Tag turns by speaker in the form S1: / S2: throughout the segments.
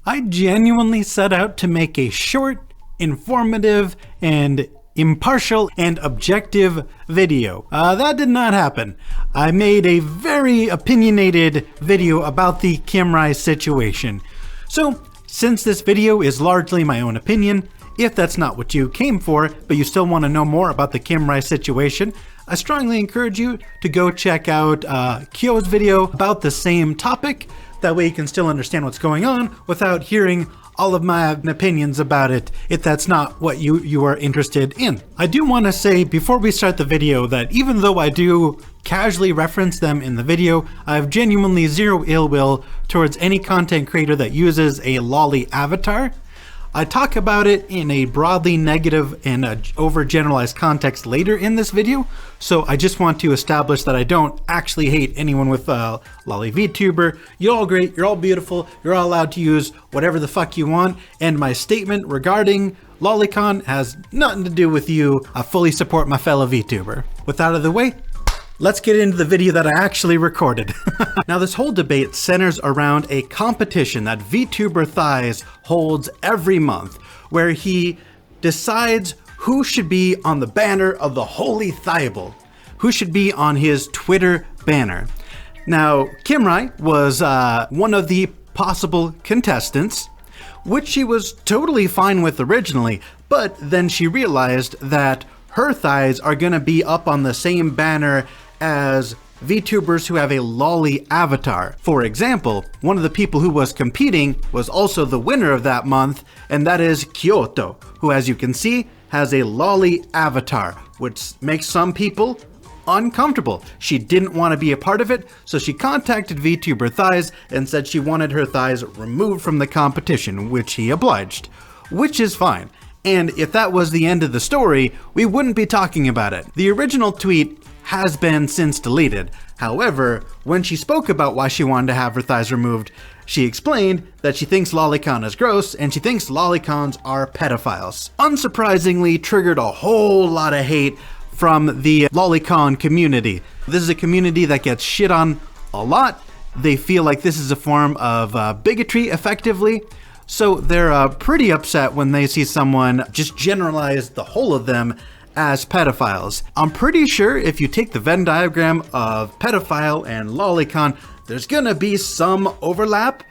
S1: I genuinely set out to make a short, informative, and impartial and objective video. That did not happen. I made a very opinionated video about the Cimrai situation. So, since this video is largely my own opinion, if that's not what you came for, but you still want to know more about the Cimrai situation, I strongly encourage you to go check out Kyo's video about the same topic. That way you can still understand what's going on without hearing all of my opinions about it, if that's not what you are interested in. I do want to say before we start the video that even though I do casually reference them in the video, I have genuinely zero ill will towards any content creator that uses a loli avatar. I talk about it in a broadly negative and overgeneralized context later in this video, so I just want to establish that I don't actually hate anyone with loli VTuber. You're all great, you're all beautiful, you're all allowed to use whatever the fuck you want, and my statement regarding lolicon has nothing to do with you. I fully support my fellow VTuber. With that out of the way, let's get into the video that I actually recorded. Now, this whole debate centers around a competition that VTuber Thighs holds every month, where he decides who should be on the banner of the Holy Thighable, who should be on his Twitter banner. Now, Cimrai was one of the possible contestants, which she was totally fine with originally, but then she realized that her thighs are gonna be up on the same banner as VTubers who have a loli avatar. For example, one of the people who was competing was also the winner of that month, and that is Kyoto, who, as you can see, has a loli avatar, which makes some people uncomfortable. She didn't want to be a part of it, so she contacted VTuber Thighs and said she wanted her thighs removed from the competition, which he obliged, which is fine. And if that was the end of the story, we wouldn't be talking about it. The original tweet has been since deleted. However, when she spoke about why she wanted to have her thighs removed, she explained that she thinks lolicon is gross and she thinks lolicons are pedophiles. Unsurprisingly, triggered a whole lot of hate from the lolicon community. This is a community that gets shit on a lot. They feel like this is a form of bigotry, effectively. So they're pretty upset when they see someone just generalize the whole of them as pedophiles. I'm pretty sure if you take the Venn diagram of pedophile and lolicon, there's gonna be some overlap,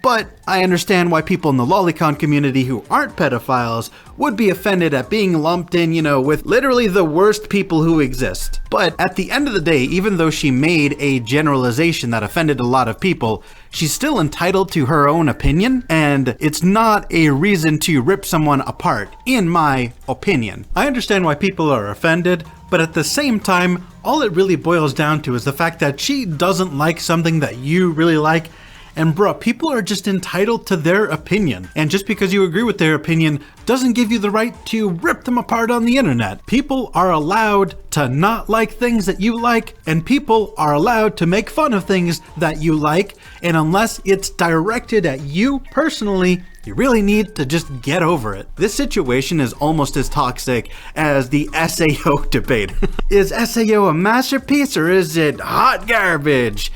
S1: but I understand why people in the lolicon community who aren't pedophiles would be offended at being lumped in, with literally the worst people who exist. But at the end of the day, even though she made a generalization that offended a lot of people, she's still entitled to her own opinion, and it's not a reason to rip someone apart, in my opinion. I understand why people are offended, but at the same time, all it really boils down to is the fact that she doesn't like something that you really like. And bro, people are just entitled to their opinion. And just because you agree with their opinion doesn't give you the right to rip them apart on the internet. People are allowed to not like things that you like, and people are allowed to make fun of things that you like. And unless it's directed at you personally, you really need to just get over it. This situation is almost as toxic as the SAO debate. Is SAO a masterpiece or is it hot garbage?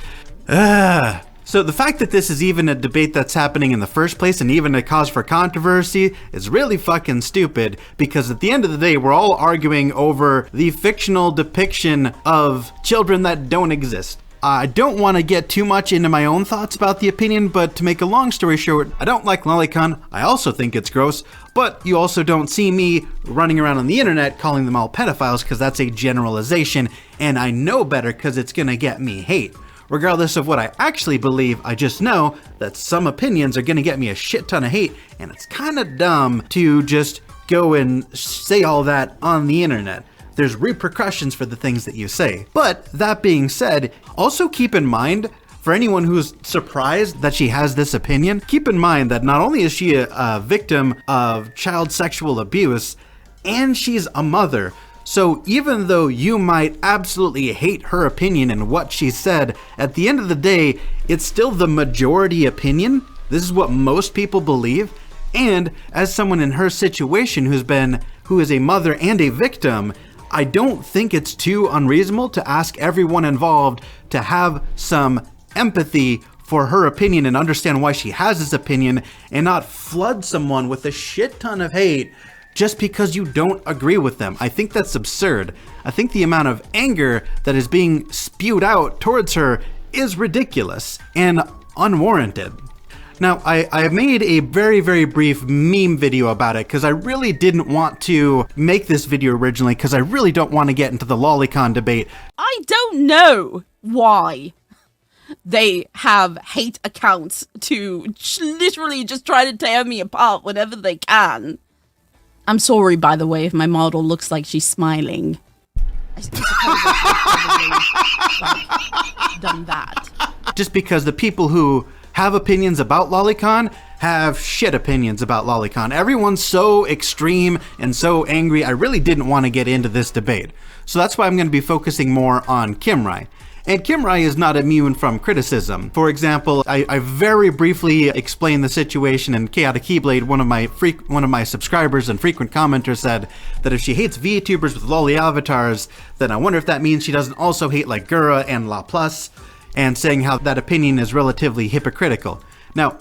S1: So the fact that this is even a debate that's happening in the first place and even a cause for controversy is really fucking stupid, because at the end of the day, we're all arguing over the fictional depiction of children that don't exist. I don't want to get too much into my own thoughts about the opinion, but to make a long story short, I don't like lolicon. I also think it's gross, but you also don't see me running around on the internet calling them all pedophiles, because that's a generalization, and I know better because it's gonna get me hate. Regardless of what I actually believe, I just know that some opinions are gonna get me a shit ton of hate, and it's kinda dumb to just go and say all that on the internet. There's repercussions for the things that you say. But that being said, also keep in mind, for anyone who's surprised that she has this opinion, keep in mind that not only is she a victim of child sexual abuse, and she's a mother. So even though you might absolutely hate her opinion and what she said, at the end of the day, it's still the majority opinion. This is what most people believe. And as someone in her situation who is a mother and a victim, I don't think it's too unreasonable to ask everyone involved to have some empathy for her opinion and understand why she has this opinion and not flood someone with a shit ton of hate just because you don't agree with them. I think that's absurd. I think the amount of anger that is being spewed out towards her is ridiculous and unwarranted. Now, I made a very, very brief meme video about it because I really didn't want to make this video originally because I really don't want to get into the lolicon debate.
S2: I don't know why they have hate accounts to literally just try to tear me apart whenever they can. I'm sorry, by the way, if my model looks like she's smiling. I suppose I've done that.
S1: Just because the people who have opinions about lolicon have shit opinions about lolicon. Everyone's so extreme and so angry. I really didn't want to get into this debate. So that's why I'm going to be focusing more on Cimrai. And Cimrai is not immune from criticism. For example, I very briefly explained the situation, and Chaotic Keyblade, one of my subscribers and frequent commenters, said that if she hates VTubers with loli avatars, then I wonder if that means she doesn't also hate like Gura and La Plus, and saying how that opinion is relatively hypocritical. Now,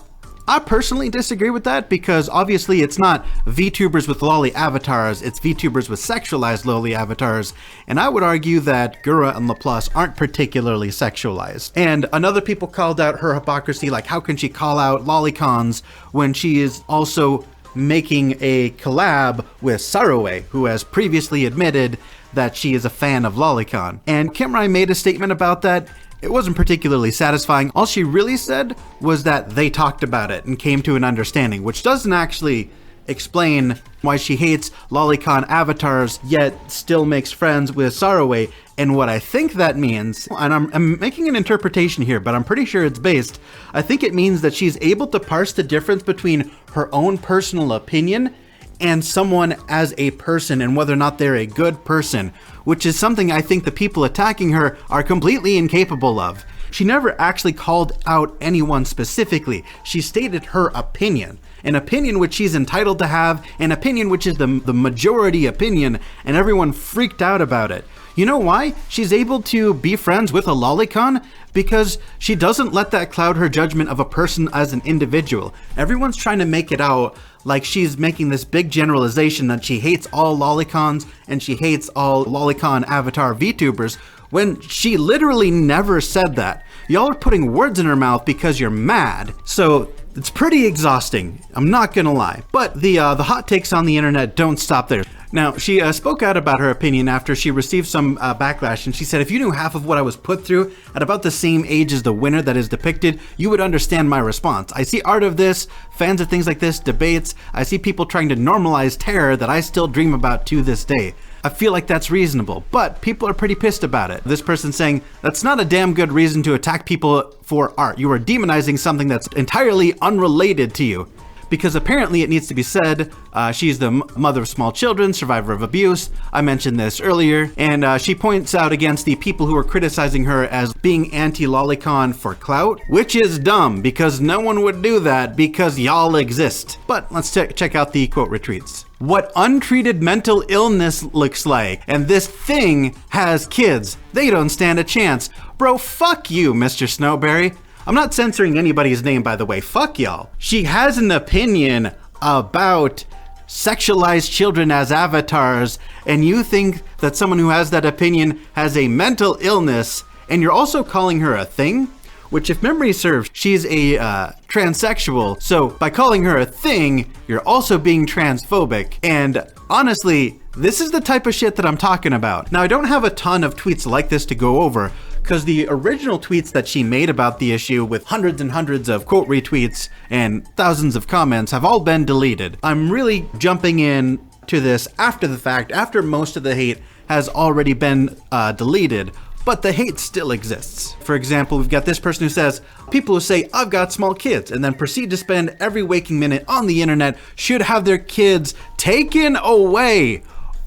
S1: I personally disagree with that because obviously it's not VTubers with loli avatars, it's VTubers with sexualized loli avatars, and I would argue that Gura and Laplace aren't particularly sexualized. And another people called out her hypocrisy, like how can she call out lolicons when she is also making a collab with Saraway, who has previously admitted that she is a fan of lolicon. And Cimrai made a statement about that. It wasn't particularly satisfying. All she really said was that they talked about it and came to an understanding, which doesn't actually explain why she hates lolicon avatars yet still makes friends with Saraway. And what I think that means, and I'm making an interpretation here, but I'm pretty sure it's based, I think it means that she's able to parse the difference between her own personal opinion and someone as a person and whether or not they're a good person, which is something I think the people attacking her are completely incapable of. She never actually called out anyone specifically. She stated her opinion, an opinion which she's entitled to have, an opinion which is the majority opinion, and everyone freaked out about it. You know why? She's able to be friends with a lolicon because she doesn't let that cloud her judgment of a person as an individual. Everyone's trying to make it out like she's making this big generalization that she hates all lolicons and she hates all lolicon avatar VTubers when she literally never said that. Y'all are putting words in her mouth because you're mad. So it's pretty exhausting, I'm not gonna lie. But the hot takes on the internet don't stop there. Now, she spoke out about her opinion after she received some backlash, and she said, if you knew half of what I was put through at about the same age as the winner that is depicted, you would understand my response. I see art of this, fans of things like this, debates. I see people trying to normalize terror that I still dream about to this day. I feel like that's reasonable, but people are pretty pissed about it. This person saying, that's not a damn good reason to attack people for art. You are demonizing something that's entirely unrelated to you. Because apparently it needs to be said, she's the mother of small children, survivor of abuse. I mentioned this earlier. And she points out against the people who are criticizing her as being anti-lolicon for clout, which is dumb because no one would do that because y'all exist. But let's check out the quote retweets. What untreated mental illness looks like, and this thing has kids. They don't stand a chance. Bro, fuck you, Mr. Snowberry. I'm not censoring anybody's name, by the way. Fuck y'all. She has an opinion about sexualized children as avatars, and you think that someone who has that opinion has a mental illness, and you're also calling her a thing? Which, if memory serves, she's a transsexual, so by calling her a thing, you're also being transphobic. And honestly, this is the type of shit that I'm talking about. Now, I don't have a ton of tweets like this to go over, because the original tweets that she made about the issue with hundreds and hundreds of quote retweets and thousands of comments have all been deleted. I'm really jumping in to this after the fact, after most of the hate has already been deleted, but the hate still exists. For example, we've got this person who says, people who say, I've got small kids, and then proceed to spend every waking minute on the internet should have their kids taken away.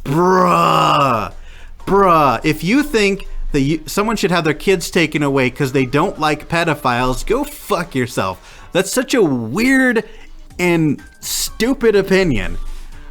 S1: Bruh, if you think that someone should have their kids taken away because they don't like pedophiles, go fuck yourself. That's such a weird and stupid opinion.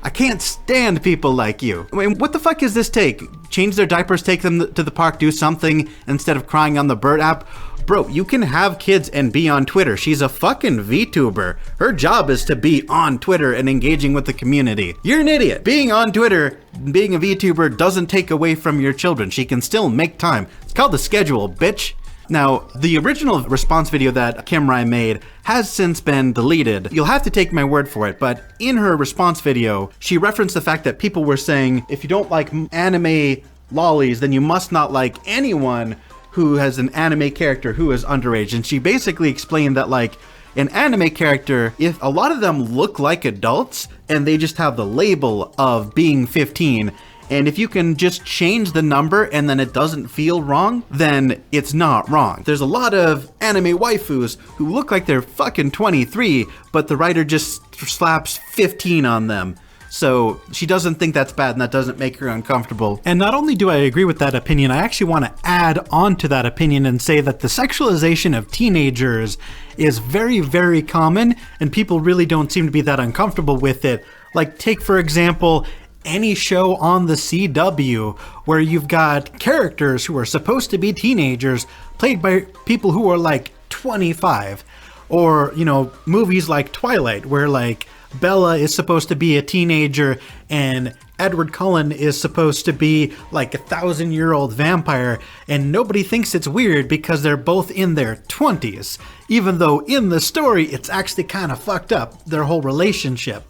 S1: I can't stand people like you. I mean, what the fuck is this take? Change their diapers, take them to the park, do something instead of crying on the Bird app? Bro, you can have kids and be on Twitter. She's a fucking VTuber. Her job is to be on Twitter and engaging with the community. You're an idiot. Being on Twitter, being a VTuber doesn't take away from your children. She can still make time. It's called the schedule, bitch. Now, the original response video that Cimrai made has since been deleted. You'll have to take my word for it, but in her response video, she referenced the fact that people were saying, if you don't like anime lolis, then you must not like anyone who has an anime character who is underage. And she basically explained that, like, an anime character, if a lot of them look like adults and they just have the label of being 15, and if you can just change the number and then it doesn't feel wrong, then it's not wrong. There's a lot of anime waifus who look like they're fucking 23, but the writer just slaps 15 on them. So she doesn't think that's bad, and that doesn't make her uncomfortable. And not only do I agree with that opinion, I actually want to add on to that opinion and say that the sexualization of teenagers is very, very common, and people really don't seem to be that uncomfortable with it. Like, take for example, any show on the CW where you've got characters who are supposed to be teenagers played by people who are like 25. Or, you know, movies like Twilight where like Bella is supposed to be a teenager and Edward Cullen is supposed to be like a 1,000-year-old vampire, and nobody thinks it's weird because they're both in their 20s, even though in the story it's actually kind of fucked up, their whole relationship.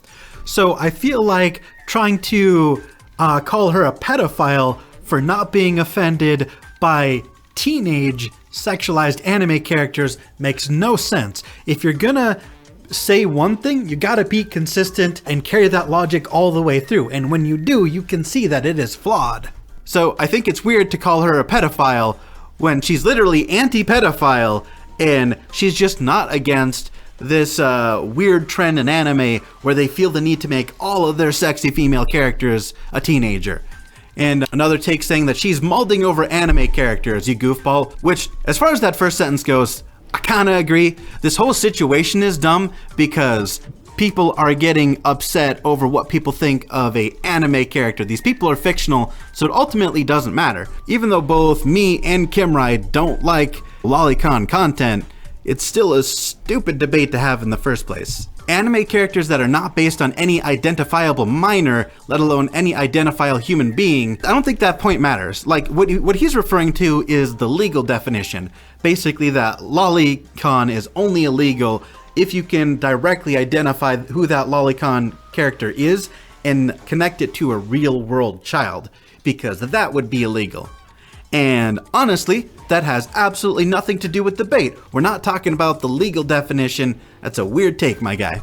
S1: So I feel like trying to call her a pedophile for not being offended by teenage sexualized anime characters makes no sense. If you're gonna say one thing, you gotta be consistent and carry that logic all the way through. And when you do, you can see that it is flawed. So I think it's weird to call her a pedophile when she's literally anti-pedophile and she's just not against this weird trend in anime where they feel the need to make all of their sexy female characters a teenager. And another take saying that she's molding over anime characters, you goofball, which, as far as that first sentence goes, I kinda agree. This whole situation is dumb because people are getting upset over what people think of a anime character. These people are fictional, so it ultimately doesn't matter. Even though both me and Cimrai don't like lolicon content, it's still a stupid debate to have in the first place. Anime characters that are not based on any identifiable minor, let alone any identifiable human being, I don't think that point matters. Like, what he's referring to is the legal definition. Basically that lolicon is only illegal if you can directly identify who that lolicon character is and connect it to a real world child, because that would be illegal. And honestly, that has absolutely nothing to do with debate. We're not talking about the legal definition. That's a weird take, my guy.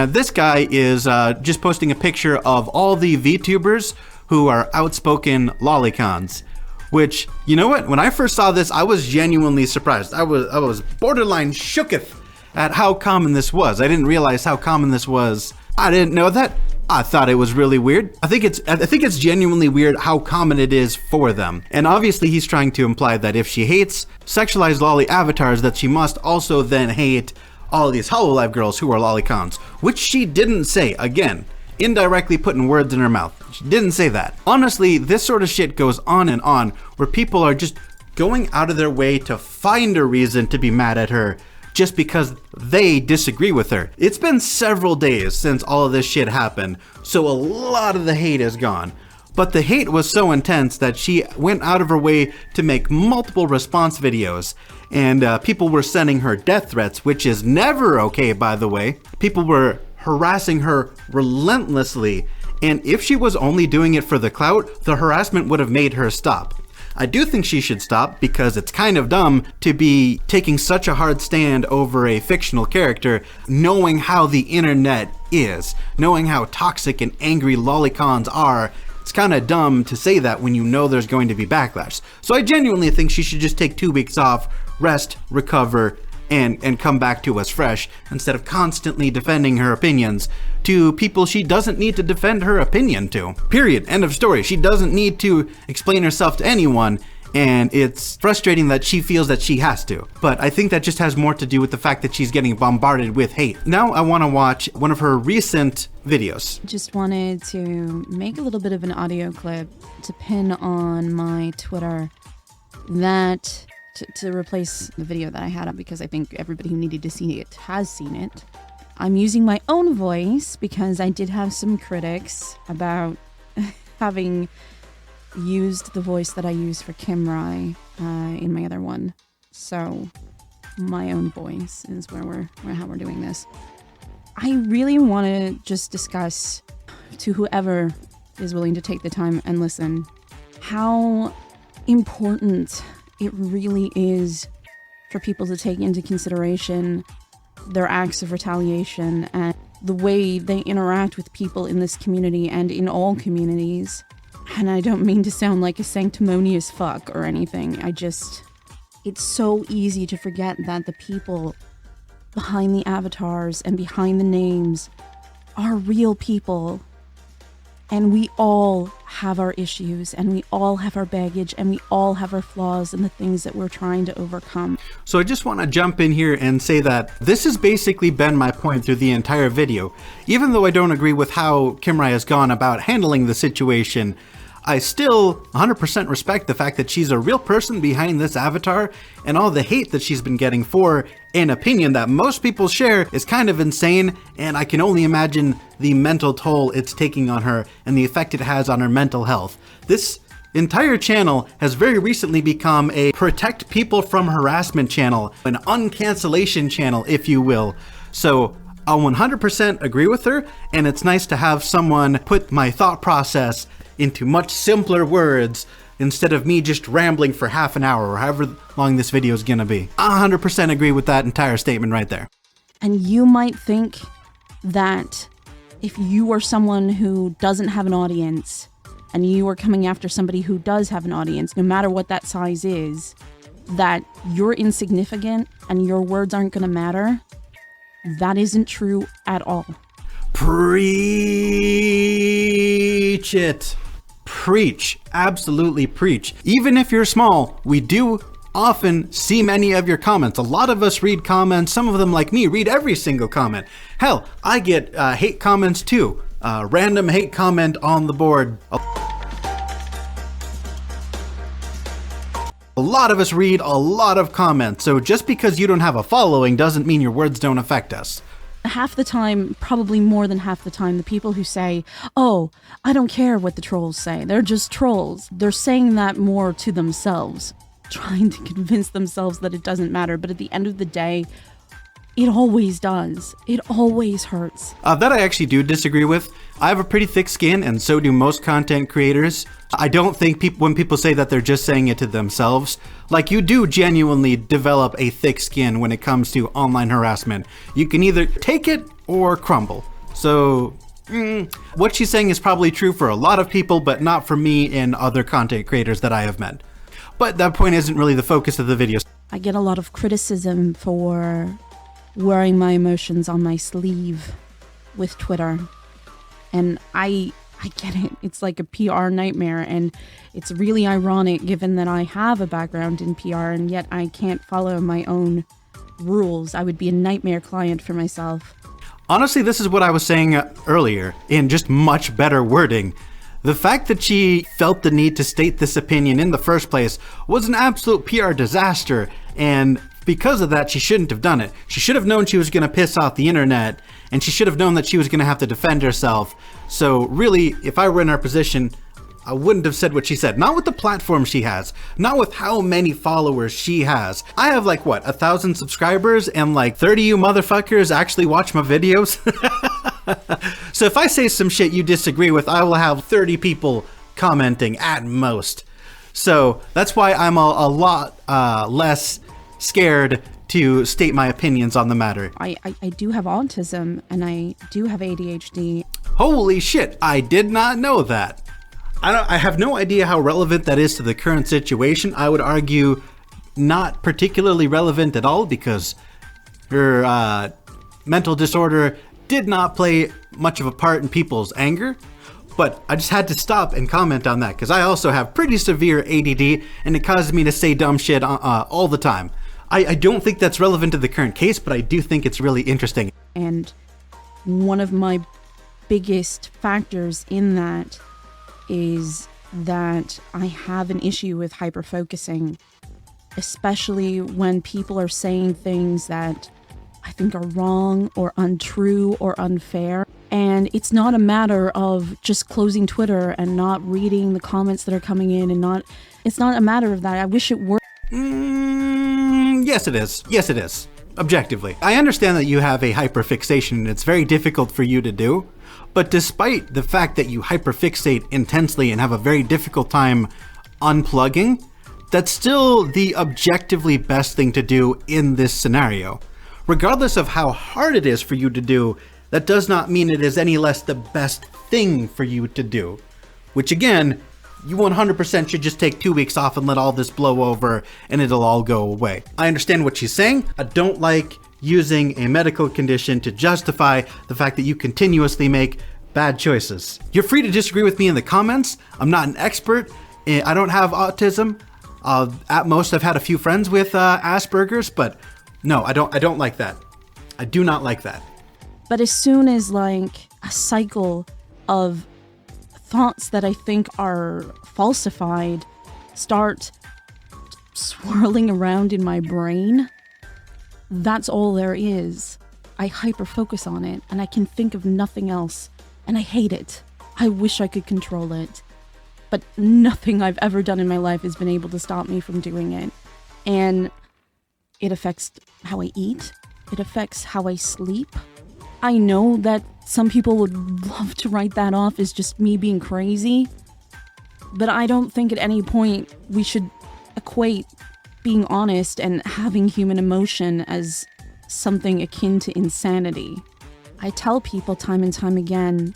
S1: This guy is just posting a picture of all the VTubers who are outspoken lolicons. Which, you know what? When I first saw this, I was genuinely surprised. I was borderline shooketh at how common this was. I didn't realize how common this was. I didn't know that. I thought it was really weird. I think it's genuinely weird how common it is for them. And obviously he's trying to imply that if she hates sexualized loli avatars, that she must also then hate all of these Hololive girls who are lolicons, which she didn't say. Again, indirectly putting words in her mouth. She didn't say that. Honestly, this sort of shit goes on and on, where people are just going out of their way to find a reason to be mad at her just because they disagree with her. It's been several days since all of this shit happened, so a lot of the hate is gone. But the hate was so intense that she went out of her way to make multiple response videos, and people were sending her death threats, which is never okay, by the way. People were harassing her relentlessly, and if she was only doing it for the clout, the harassment would have made her stop. I do think she should stop because it's kind of dumb to be taking such a hard stand over a fictional character, knowing how the internet is, knowing how toxic and angry lolicons are. It's kind of dumb to say that when you know there's going to be backlash. So I genuinely think she should just take 2 weeks off, rest, recover, and come back to us fresh, instead of constantly defending her opinions to people she doesn't need to defend her opinion to. Period. End of story. She doesn't need to explain herself to anyone, and it's frustrating that she feels that she has to. But I think that just has more to do with the fact that she's getting bombarded with hate. Now I want to watch one of her recent videos.
S3: Just wanted to make a little bit of an audio clip to pin on my Twitter that to replace the video that I had up, because I think everybody who needed to see it has seen it. I'm using my own voice because I did have some critics about having used the voice that I use for Cimrai in my other one. So my own voice is how we're doing this. I really want to just discuss to whoever is willing to take the time and listen how important it really is for people to take into consideration their acts of retaliation and the way they interact with people in this community and in all communities. And I don't mean to sound like a sanctimonious fuck or anything. It's so easy to forget that the people behind the avatars and behind the names are real people. And we all have our issues, and we all have our baggage, and we all have our flaws and the things that we're trying to overcome.
S1: So I just want to jump in here and say that this has basically been my point through the entire video. Even though I don't agree with how Cimrai has gone about handling the situation, I still 100% respect the fact that she's a real person behind this avatar, and all the hate that she's been getting for an opinion that most people share is kind of insane, and I can only imagine the mental toll it's taking on her and the effect it has on her mental health. This entire channel has very recently become a protect people from harassment channel, an uncancellation channel, if you will. So I'll 100% agree with her, and it's nice to have someone put my thought process into much simpler words instead of me just rambling for half an hour or however long this video is gonna be. I 100% agree with that entire statement right there.
S3: And you might think that if you are someone who doesn't have an audience and you are coming after somebody who does have an audience, no matter what that size is, that you're insignificant and your words aren't gonna matter. That isn't true at all.
S1: Preach it. Preach. Absolutely preach. Even if you're small, we do often see many of your comments. A lot of us read comments. Some of them, like me, read every single comment. Hell, I get hate comments too. Random hate comment on the board. A lot of us read a lot of comments, so just because you don't have a following doesn't mean your words don't affect us.
S3: Half the time, probably more than half the time, the people who say, oh, I don't care what the trolls say, they're just trolls, they're saying that more to themselves, trying to convince themselves that it doesn't matter, but at the end of the day, it always does. It always hurts.
S1: That I actually do disagree with. I have a pretty thick skin, and so do most content creators. I don't think when people say that, they're just saying it to themselves. Like, you do genuinely develop a thick skin when it comes to online harassment. You can either take it or crumble. So, what she's saying is probably true for a lot of people, but not for me and other content creators that I have met. But that point isn't really the focus of the video.
S3: I get a lot of criticism for wearing my emotions on my sleeve with Twitter. And I get it. It's like a PR nightmare, and it's really ironic given that I have a background in PR and yet I can't follow my own rules. I would be a nightmare client for myself.
S1: Honestly, this is what I was saying earlier in just much better wording. The fact that she felt the need to state this opinion in the first place was an absolute PR disaster, and because of that, she shouldn't have done it. She should have known she was going to piss off the internet, and she should have known that she was going to have to defend herself. So really, if I were in her position, I wouldn't have said what she said. Not with the platform she has, not with how many followers she has. I have like, what, 1,000 subscribers, and like 30 of you motherfuckers actually watch my videos? So if I say some shit you disagree with, I will have 30 people commenting at most. So that's why I'm a lot less scared to state my opinions on the matter.
S3: I do have autism and I do have ADHD.
S1: Holy shit, I did not know that. I have no idea how relevant that is to the current situation. I would argue not particularly relevant at all, because her mental disorder did not play much of a part in people's anger. But I just had to stop and comment on that, because I also have pretty severe ADD, and it causes me to say dumb shit all the time. I don't think that's relevant to the current case, but I do think it's really interesting.
S3: And one of my biggest factors in that is that I have an issue with hyperfocusing. especially when people are saying things that I think are wrong or untrue or unfair. And it's not a matter of just closing Twitter and not reading the comments that are coming in it's not a matter of that. I wish it were.
S1: Yes, it is. Yes, it is. Objectively. I understand that you have a hyperfixation and it's very difficult for you to do, but despite the fact that you hyperfixate intensely and have a very difficult time unplugging, that's still the objectively best thing to do in this scenario. Regardless of how hard it is for you to do, that does not mean it is any less the best thing for you to do. Which again, you 100% should just take 2 weeks off and let all this blow over and it'll all go away. I understand what she's saying. I don't like using a medical condition to justify the fact that you continuously make bad choices. You're free to disagree with me in the comments. I'm not an expert. I don't have autism. At most, I've had a few friends with Asperger's, but no, I don't like that. I do not like that.
S3: But as soon as like a cycle of thoughts that I think are falsified start swirling around in my brain, that's all there is. I hyper-focus on it and I can think of nothing else. And I hate it. I wish I could control it. But nothing I've ever done in my life has been able to stop me from doing it. And it affects how I eat. It affects how I sleep. I know that some people would love to write that off as just me being crazy, but I don't think at any point we should equate being honest and having human emotion as something akin to insanity. I tell people time and time again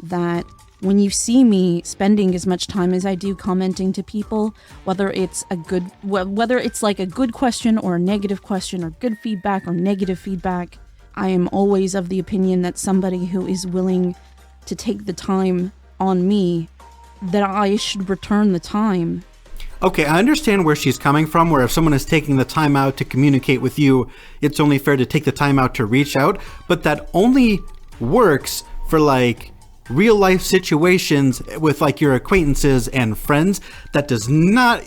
S3: that when you see me spending as much time as I do commenting to people, whether it's like a good question or a negative question or good feedback or negative feedback, I am always of the opinion that somebody who is willing to take the time on me, that I should return the time.
S1: Okay, I understand where she's coming from, where if someone is taking the time out to communicate with you, it's only fair to take the time out to reach out, but that only works for like real life situations with like your acquaintances and friends. That does not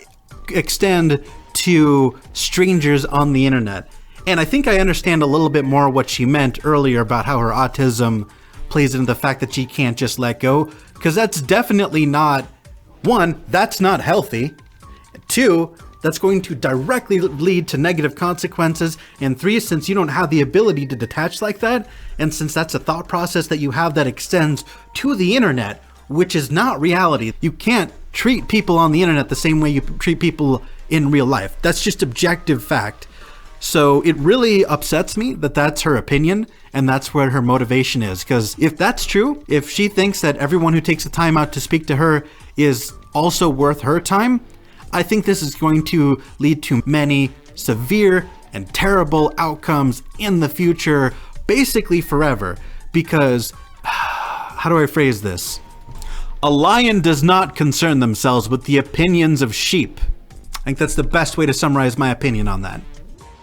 S1: extend to strangers on the internet. And I think I understand a little bit more what she meant earlier about how her autism plays into the fact that she can't just let go, because that's definitely not, one, that's not healthy. Two, that's going to directly lead to negative consequences. And three, since you don't have the ability to detach like that, and since that's a thought process that you have that extends to the internet, which is not reality, you can't treat people on the internet the same way you treat people in real life. That's just objective fact. So it really upsets me that that's her opinion and that's where her motivation is. Because if that's true, if she thinks that everyone who takes the time out to speak to her is also worth her time, I think this is going to lead to many severe and terrible outcomes in the future, basically forever. Because, how do I phrase this? A lion does not concern themselves with the opinions of sheep. I think that's the best way to summarize my opinion on that.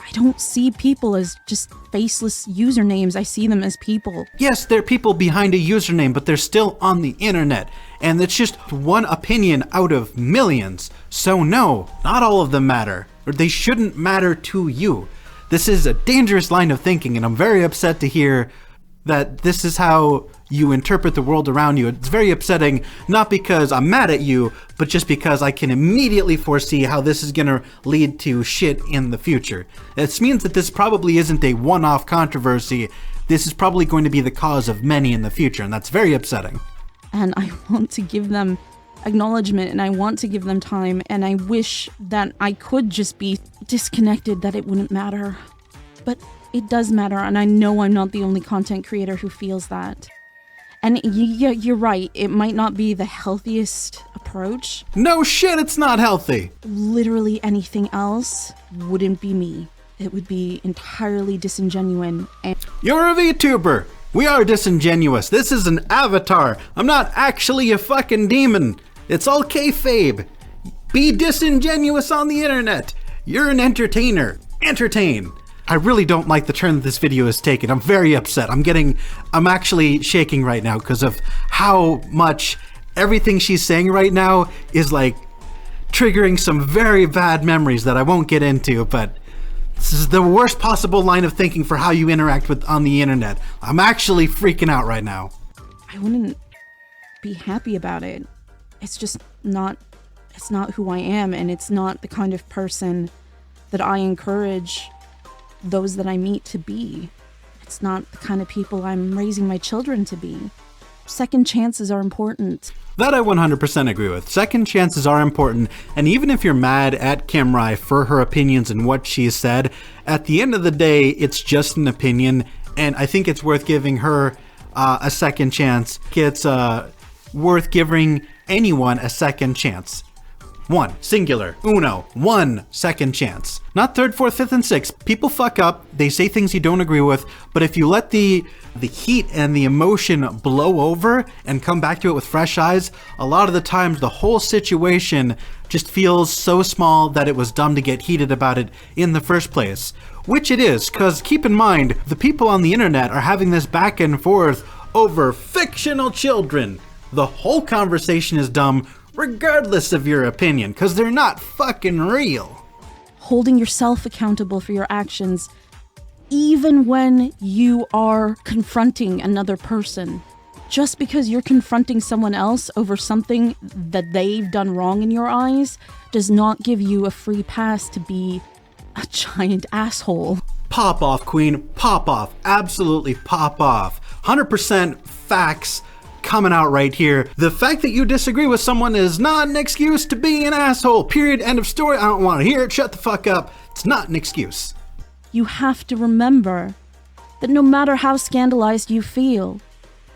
S3: I don't see people as just faceless usernames. I see them as people.
S1: Yes, they're people behind a username, but they're still on the internet. And it's just one opinion out of millions. So no, not all of them matter. Or they shouldn't matter to you. This is a dangerous line of thinking, and I'm very upset to hear that this is how you interpret the world around you. It's very upsetting, not because I'm mad at you, but just because I can immediately foresee how this is gonna lead to shit in the future. This means that this probably isn't a one-off controversy. This is probably going to be the cause of many in the future, and that's very upsetting.
S3: And I want to give them acknowledgement, and I want to give them time, and I wish that I could just be disconnected, that it wouldn't matter. But it does matter, and I know I'm not the only content creator who feels that. And you're right, it might not be the healthiest approach.
S1: No shit, it's not healthy.
S3: Literally anything else wouldn't be me. It would be entirely disingenuous. And
S1: you're a VTuber. We are disingenuous. This is an avatar. I'm not actually a fucking demon. It's all kayfabe. Be disingenuous on the internet. You're an entertainer. Entertain. I really don't like the turn that this video has taken. I'm very upset. I'm actually shaking right now because of how much everything she's saying right now is like triggering some very bad memories that I won't get into, but this is the worst possible line of thinking for how you interact with on the internet. I'm actually freaking out right now.
S3: I wouldn't be happy about it. It's just not, it's not who I am, and it's not the kind of person that I encourage those that I meet to be. It's not the kind of people I'm raising my children to be. Second chances are important.
S1: That I 100% agree with. Second chances are important, and even if you're mad at Cimrai for her opinions and what she said, at the end of the day, it's just an opinion, and I think it's worth giving her a second chance. It's worth giving anyone a second chance. One, singular, uno, 1 second chance. Not third, fourth, fifth, and sixth. People fuck up, they say things you don't agree with, but if you let the heat and the emotion blow over and come back to it with fresh eyes, a lot of the times the whole situation just feels so small that it was dumb to get heated about it in the first place. Which it is, because keep in mind, the people on the internet are having this back and forth over fictional children. The whole conversation is dumb, regardless of your opinion, because they're not fucking real.
S3: Holding yourself accountable for your actions, even when you are confronting another person. Just because you're confronting someone else over something that they've done wrong in your eyes does not give you a free pass to be a giant asshole.
S1: Pop off, queen. Pop off. Absolutely pop off. 100% facts coming out right here. The fact that you disagree with someone is not an excuse to be an asshole. Period. End of story. I don't want to hear it. Shut the fuck up. It's not an excuse.
S3: You have to remember that no matter how scandalized you feel,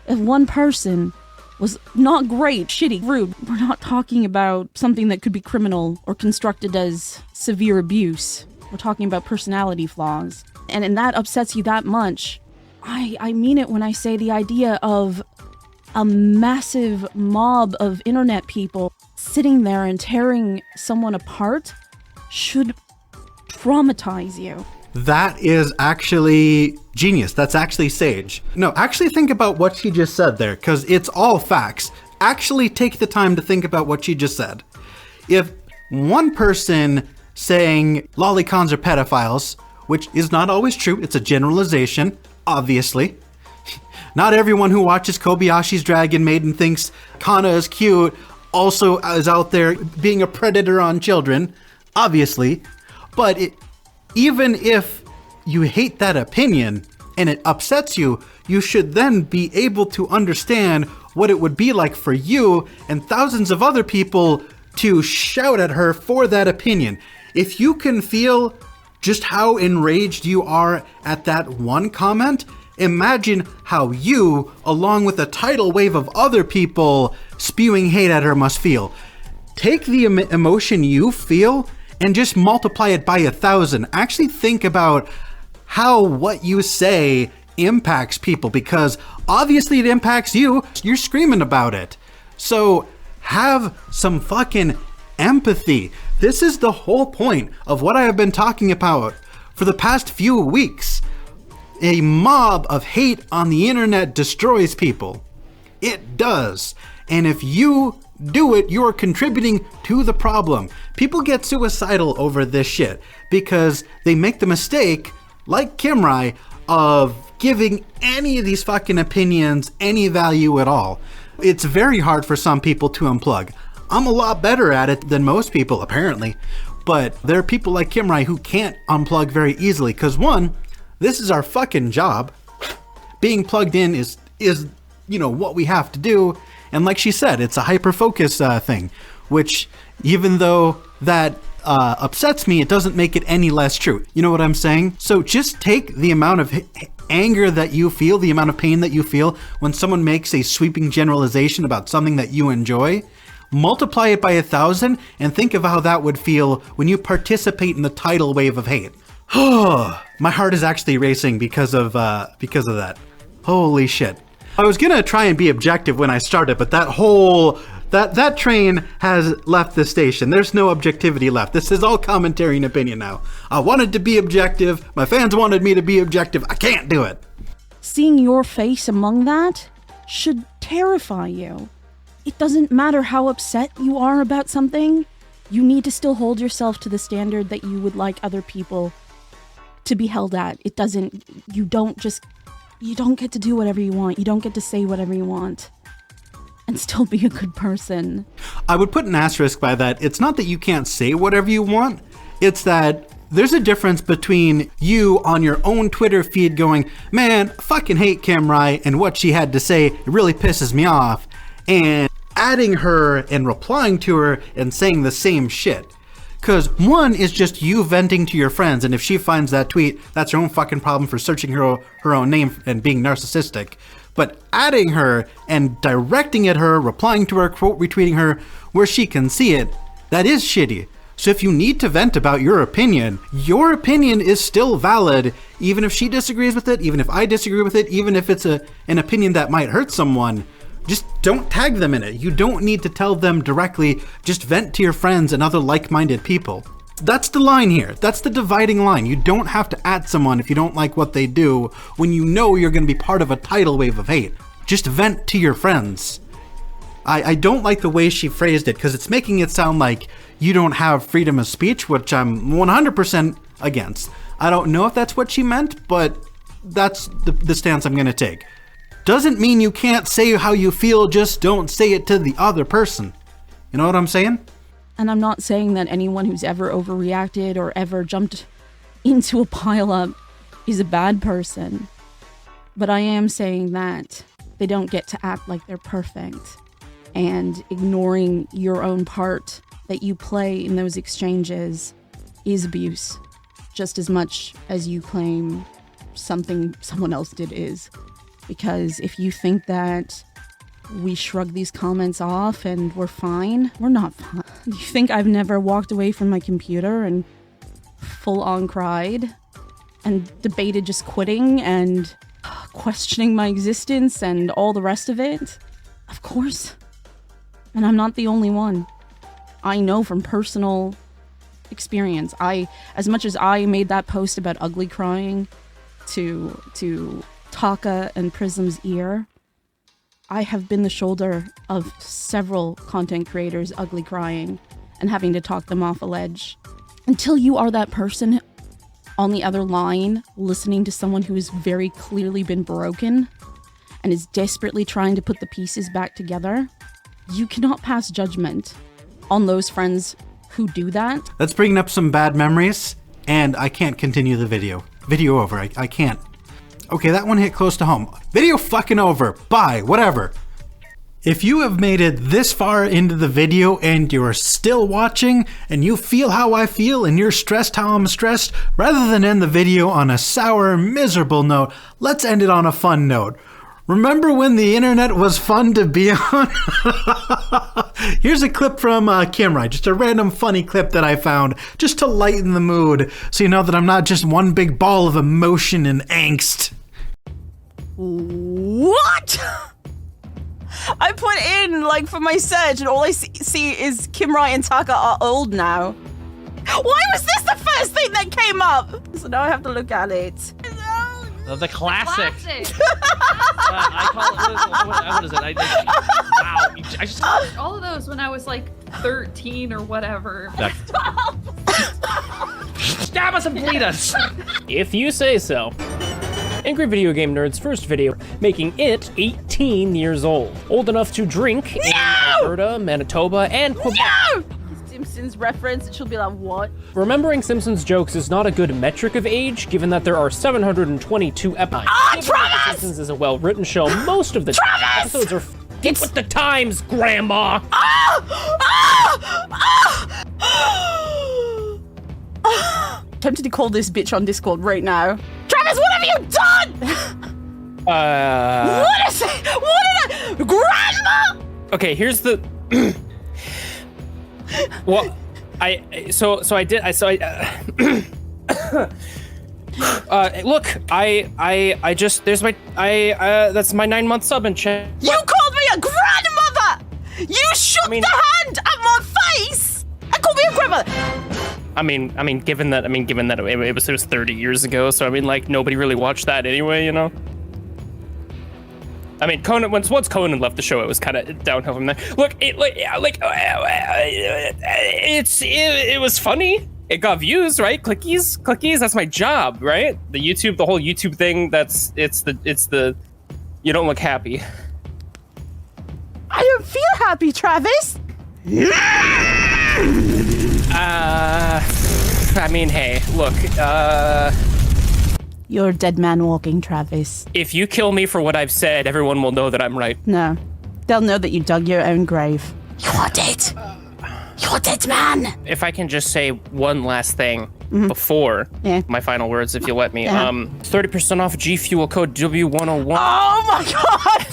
S3: if one person was not great, shitty, rude, we're not talking about something that could be criminal or constructed as severe abuse. We're talking about personality flaws. And that upsets you that much. I mean it when I say the idea of a massive mob of internet people sitting there and tearing someone apart should traumatize you.
S1: That is actually genius. That's actually sage. No, actually think about what she just said there, because it's all facts. Actually take the time to think about what she just said. If one person saying lolicons are pedophiles, which is not always true, it's a generalization, obviously. Not everyone who watches Kobayashi's Dragon Maiden thinks Kana is cute, also is out there being a predator on children, obviously. But even if you hate that opinion and it upsets you, you should then be able to understand what it would be like for you and thousands of other people to shout at her for that opinion. If you can feel just how enraged you are at that one comment, imagine how you, along with a tidal wave of other people spewing hate at her, must feel. Take the emotion you feel and just multiply it by 1,000. Actually think about how what you say impacts people, because obviously it impacts you. You're screaming about it. So have some fucking empathy. This is the whole point of what I have been talking about for the past few weeks. A mob of hate on the internet destroys people. It does. And if you do it, you are contributing to the problem. People get suicidal over this shit because they make the mistake, like Cimrai, of giving any of these fucking opinions any value at all. It's very hard for some people to unplug. I'm a lot better at it than most people, apparently. But there are people like Cimrai who can't unplug very easily because, one, this is our fucking job. Being plugged in is what we have to do. And like she said, it's a hyper-focus thing, which even though that upsets me, it doesn't make it any less true. You know what I'm saying? So just take the amount of anger that you feel, the amount of pain that you feel when someone makes a sweeping generalization about something that you enjoy, multiply it by 1,000, and think of how that would feel when you participate in the tidal wave of hate. My heart is actually racing because of that. Holy shit. I was gonna try and be objective when I started, but that train has left the station. There's no objectivity left. This is all commentary and opinion now. I wanted to be objective. My fans wanted me to be objective. I can't do it.
S3: Seeing your face among that should terrify you. It doesn't matter how upset you are about something. You need to still hold yourself to the standard that you would like other people to be held at. You don't get to do whatever you want. You don't get to say whatever you want and still be a good person.
S1: I would put an asterisk by that. It's not that you can't say whatever you want. It's that there's a difference between you on your own Twitter feed going, man, I fucking hate Cimrai and what she had to say, it really pisses me off, and adding her and replying to her and saying the same shit. Because one is just you venting to your friends, and if she finds that tweet, that's her own fucking problem for searching her own name and being narcissistic. But adding her and directing at her, replying to her, quote retweeting her, where she can see it, that is shitty. So if you need to vent about your opinion is still valid, even if she disagrees with it, even if I disagree with it, even if it's an opinion that might hurt someone. Just don't tag them in it. You don't need to tell them directly, just vent to your friends and other like-minded people. That's the line here. That's the dividing line. You don't have to at someone if you don't like what they do when you know you're going to be part of a tidal wave of hate. Just vent to your friends. I don't like the way she phrased it because it's making it sound like you don't have freedom of speech, which I'm 100% against. I don't know if that's what she meant, but that's the stance I'm going to take. Doesn't mean you can't say how you feel, just don't say it to the other person. You know what I'm saying?
S3: And I'm not saying that anyone who's ever overreacted or ever jumped into a pileup is a bad person. But I am saying that they don't get to act like they're perfect. And ignoring your own part that you play in those exchanges is abuse. Just as much as you claim something someone else did is. Because if you think that we shrug these comments off and we're fine, we're not fine. You think I've never walked away from my computer and full on cried and debated just quitting and questioning my existence and all the rest of it? Of course. And I'm not the only one. I know from personal experience. As much as I made that post about ugly crying to Taka and Prism's ear, I have been the shoulder of several content creators ugly crying and having to talk them off a ledge. Until you are that person on the other line listening to someone who has very clearly been broken and is desperately trying to put the pieces back together, you cannot pass judgment on those friends who do that.
S1: That's bringing up some bad memories, and I can't continue the video. Video over. I can't. Okay, that one hit close to home. Video fucking over. Bye. Whatever. If you have made it this far into the video and you're still watching and you feel how I feel and you're stressed how I'm stressed, rather than end the video on a sour, miserable note, let's end it on a fun note. Remember when the internet was fun to be on? Here's a clip from Cimrai, just a random funny clip that I found, just to lighten the mood, so you know that I'm not just one big ball of emotion and angst.
S2: What? I put in, like, for my search, and all I see is Cimrai and Taka are old now. Why was this the first thing that came up? So now I have to look at it.
S4: The classic. I call it, what is it? Wow. I just watched
S5: all of those when I was like 13 or whatever.
S4: Stab us and bleed us.
S6: If you say so. Angry Video Game Nerd's first video, making it 18 years old. Old enough to drink in Alberta, Manitoba, and Quebec.
S2: No! Simpsons reference, it should be like, what?
S6: Remembering Simpsons jokes is not a good metric of age, given that there are 722 episodes.
S2: Travis!
S6: Simpsons is a well-written show most of the time. Episodes are get with the times, Grandma!
S2: Tempted to call this bitch on Discord right now. Travis, what have you done? What is it? What did I... Grandma!
S6: Okay, here's the... Well, look, I just, there's my, that's my 9-month sub in chat.
S2: You called me a grandmother! You shook the hand at my face and called me a grandmother!
S6: I mean, given that it was 30 years ago, so I mean, like, nobody really watched that anyway, you know? I mean, Conan. Once Conan left the show, it was kind of downhill from there. Look, it was funny. It got views, right? Clickies. That's my job, right? The whole YouTube thing. It's the. You don't look happy.
S2: I don't feel happy, Travis.
S6: I mean, hey, look,
S2: You're a dead man walking, Travis.
S6: if you kill me for what I've said, everyone will know that I'm right.
S2: No. They'll know that you dug your own grave. You're dead. You're dead, man.
S6: If I can just say one last thing before
S2: Yeah.
S6: my final words, if you'll let me.
S2: Yeah.
S6: 30% off G Fuel code W101.
S2: Oh my god!